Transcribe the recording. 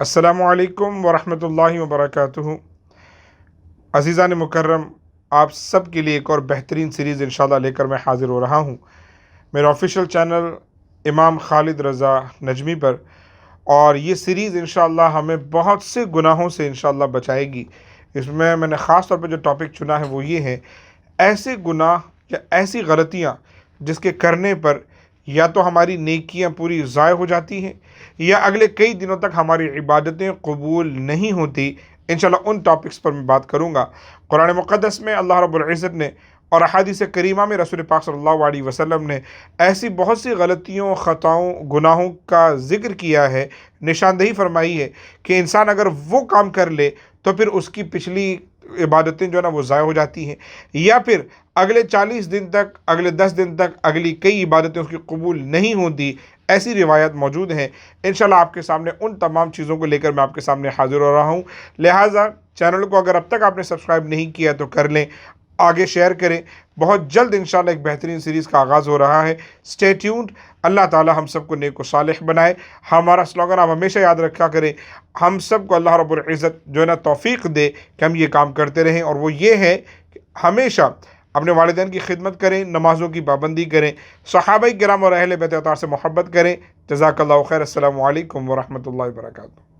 अस्सलामु अलैकुम वरहमतुल्लाहि वबरकातुहू। अज़ीज़ान मुकर्रम, आप सब के लिए एक और बेहतरीन सीरीज़ इंशाल्लाह लेकर मैं हाज़िर हो रहा हूँ मेरे ऑफिशियल चैनल इमाम खालिद रज़ा नजमी पर। और ये सीरीज़ इंशाल्लाह हमें बहुत से गुनाहों से इंशाल्लाह बचाएगी। इसमें मैंने ख़ास तौर पर जो टॉपिक चुना है वो ये है, ऐसे गुनाह या ऐसी गलतियाँ जिसके करने पर या तो हमारी नेकियां पूरी ज़ाय हो जाती हैं या अगले कई दिनों तक हमारी इबादतें कबूल नहीं होती। इंशाल्लाह उन टॉपिक्स पर मैं बात करूँगा। कुरान मुक़द्दस में अल्लाह रब्बुल इज़्ज़त ने और अहादीस करीमा में रसूल पाक सल्लल्लाहु अलैहि वसल्लम ने ऐसी बहुत सी गलतियों, ख़ताओं, गुनाहों का ज़िक्र किया है, निशानदेही फरमाई है कि इंसान अगर वो काम कर ले तो फिर उसकी पिछली इबादतें जो है ना वो ज़ाय हो जाती हैं, या फिर अगले 40 दिन तक, अगले 10 दिन तक अगली कई इबादतें उसकी कबूल नहीं होती। ऐसी रिवायत मौजूद हैं। इंशाल्लाह आपके सामने उन तमाम चीज़ों को लेकर मैं आपके सामने हाज़िर हो रहा हूँ। लिहाजा चैनल को अगर अब तक आपने सब्सक्राइब नहीं किया तो कर लें, आगे शेयर करें। बहुत जल्द इंशाल्लाह एक बेहतरीन सीरीज़ का आगाज़ हो रहा है। Stay tuned. अल्लाह ताला हम सबको नेक व सालिह बनाए। हमारा स्लोगन आप हमेशा याद रखा करें, हम सबको अल्लाह रब्बुल इज़्ज़त जो है ना तौफ़ीक़ दे कि हम ये काम करते रहें, और वो ये है कि हमेशा अपने वालिदैन की खिदमत करें, नमाज़ों की पाबंदी करें, सहाबाए किराम और अहले बैत अतार से मोहब्बत करें। जज़ाकल्लाहु खैर। अस्सलामु अलैकुम व रहमतुल्लाहि व बरकातुहू।